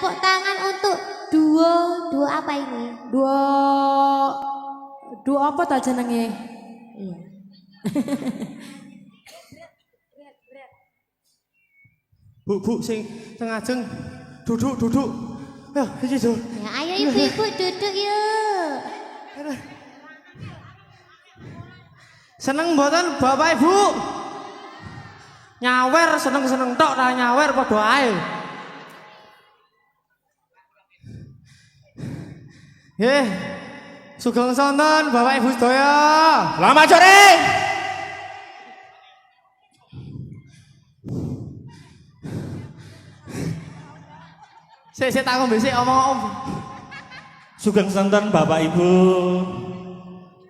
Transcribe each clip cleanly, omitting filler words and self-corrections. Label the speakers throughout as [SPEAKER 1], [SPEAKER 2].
[SPEAKER 1] tepuk tangan untuk duo apa ini?
[SPEAKER 2] Duo apa tak jenenge?
[SPEAKER 1] Iya.
[SPEAKER 3] Bu, sing ajeng duduk. Ya, iki Jo.
[SPEAKER 1] Ya, ayo ibu-ibu duduk yuk.
[SPEAKER 3] Seneng mboten Bapak Ibu? Nyawer seneng tok ra nyawer padha ae. Nggih. Sugeng sonten Bapak Ibu sedaya. Selamat sore. Sik tak ngombe sik omong.
[SPEAKER 4] Sugeng sonten Bapak Ibu.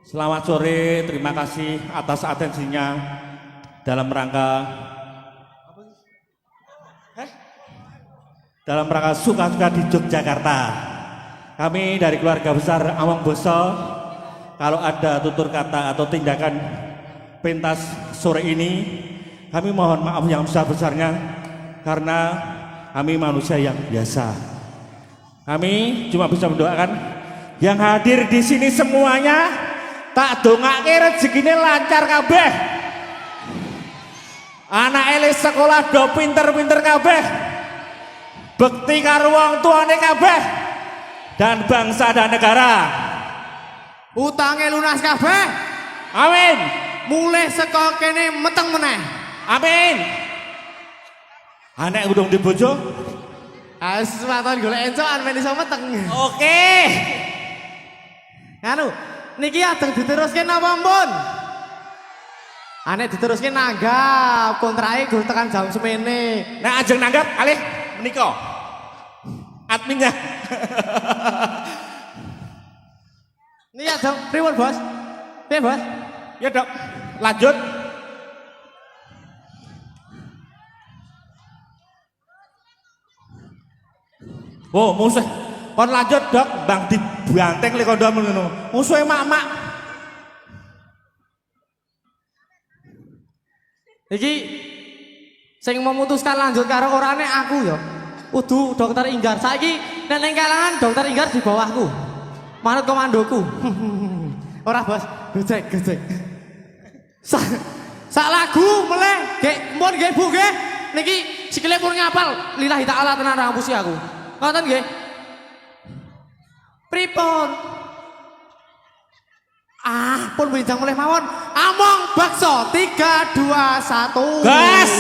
[SPEAKER 4] Selamat sore, terima kasih atas atensinya dalam rangka suka-suka di Yogyakarta. Kami dari keluarga besar Among Boso, kalau ada tutur kata atau tindakan pentas sore ini, kami mohon maaf yang besar-besarnya karena kami manusia yang biasa. Kami cuma bisa mendoakan yang hadir di sini semuanya tak dongake rezekine lancar kabeh. Anak elis sekolah do pinter-pinter kabeh. Bekti karo wong tuane kabeh. Dan bangsa dan negara.
[SPEAKER 3] Utange lunas kabeh.
[SPEAKER 4] Amin.
[SPEAKER 3] Mulih saka kene meteng meneh.
[SPEAKER 4] Amin. Anek udung di bojo.
[SPEAKER 3] Aswaton golek encokan men iso meteng.
[SPEAKER 4] Oke.
[SPEAKER 3] Anu, niki ajeng diteruske napa mpun? Anek diteruske nanggap, kontrake gur tekan jam semene.
[SPEAKER 4] Nek ajeng nanggap kalih menika. Adminnya.
[SPEAKER 3] Niki ajeng pripun, Bos? Piye, Bos?
[SPEAKER 4] Ya, Dok. Lanjut. Oh, musuh. Kon lanjut, Dok. Bang dibanteng lek kondo ngono. Musuhe mak-mak.
[SPEAKER 3] Iki sing memutuskan lanjut karo orane aku ya. Kudu dokter Inggar. Saiki nek ning kalangan dokter Inggar di bawahku. Manut komandoku. Ora, Bos. Gojek. Sak lagu meleh, Gek, mpun nggih Bu nggih. Niki sikile pun ngapal. Lillahi taala tenan ra ngapusi aku. Ngoten nggih. Pripun? Pun winjang mulih mawon. Among bakso 3 2 1.
[SPEAKER 4] Gas.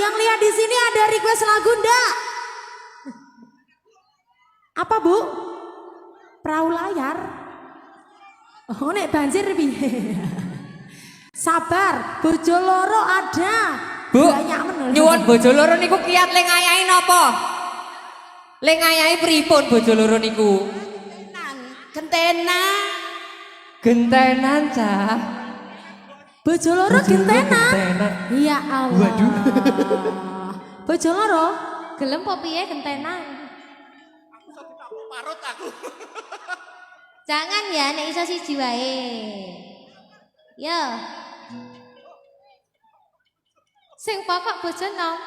[SPEAKER 2] yang lihat di sini ada request lagu ndak? Apa Bu? Perahu layar. Oh nek banjir piye? Sabar, bojo loro ada.
[SPEAKER 5] Bu,
[SPEAKER 2] banyak menurut.
[SPEAKER 5] nyuwun bojo loro niku kiat le ngayahi napa? Le ngayahi pripun bojo loro niku?
[SPEAKER 2] Gentenan.
[SPEAKER 5] Gentenan cah.
[SPEAKER 2] Bojo loro gentenan.
[SPEAKER 5] Gentenan.
[SPEAKER 2] Ya Allah.
[SPEAKER 5] Waduh.
[SPEAKER 2] Bojo loro
[SPEAKER 1] Gelem po piye gentenan?
[SPEAKER 4] Parut aku.
[SPEAKER 1] Jangan ya nek iso siji wae. Yo. Sing pokok bojo nom.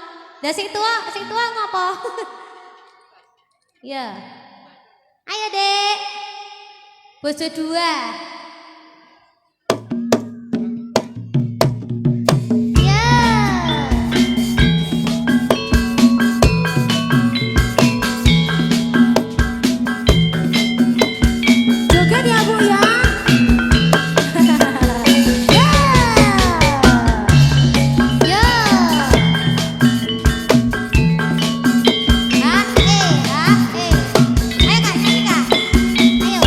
[SPEAKER 1] Lah sing tua ngopo? Ya. Ayo, Dek. Bojo dua. Ya.
[SPEAKER 2] joget ya Bu ya.
[SPEAKER 1] Ya. Ayo Kak, nyanyi Kak. Ayo.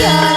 [SPEAKER 1] ya